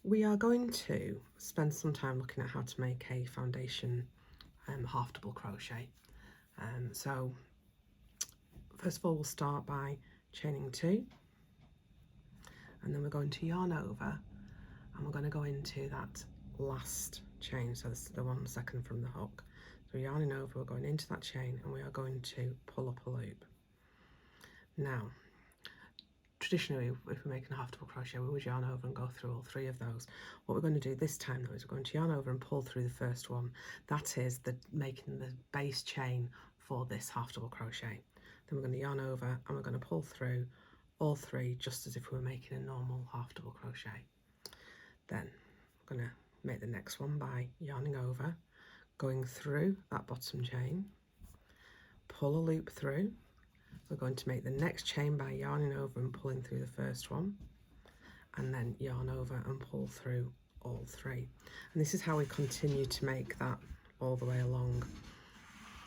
We are going to spend some time looking at how to make a foundation half double crochet. So first of all, we'll start by chaining 2, and then we're going to yarn over, and we're going to go into that last chain, so this is the 1 second from the hook. So we're yarning over, we're going into that chain, and we are going to pull up a loop. Now, traditionally, if we're making a half double crochet, we would yarn over and go through all 3 of those. What we're going to do this time though is we're going to yarn over and pull through the first one. That is making the base chain for this half double crochet. Then we're going to yarn over and we're going to pull through all 3 just as if we were making a normal half double crochet. Then we're going to make the next one by yarning over, going through that bottom chain, pull a loop through. We're going to make the next chain by yarning over and pulling through the first one, and then yarn over and pull through all 3. And this is how we continue to make that all the way along.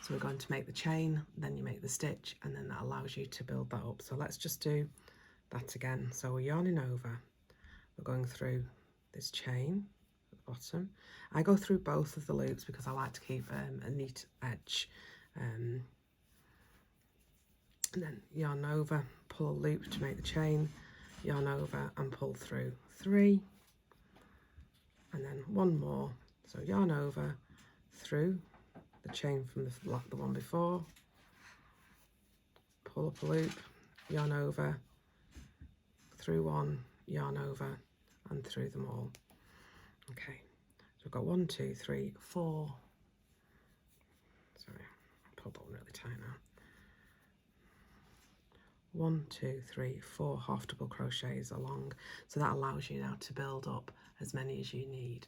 So we're going to make the chain, then you make the stitch, and then that allows you to build that up. So let's just do that again. So we're yarning over, we're going through this chain at the bottom. I go through both of the loops because I like to keep a neat edge. And then yarn over, pull a loop to make the chain, yarn over and pull through 3, and then 1 more. So yarn over, through the chain from the one before, pull up a loop, yarn over, through 1, yarn over and through them all. Okay, so we've got 1, 2, 3, 4. Sorry, I'll pull that one really tight now. 1, 2, 3, 4 half double crochets along, so that allows you now to build up as many as you need.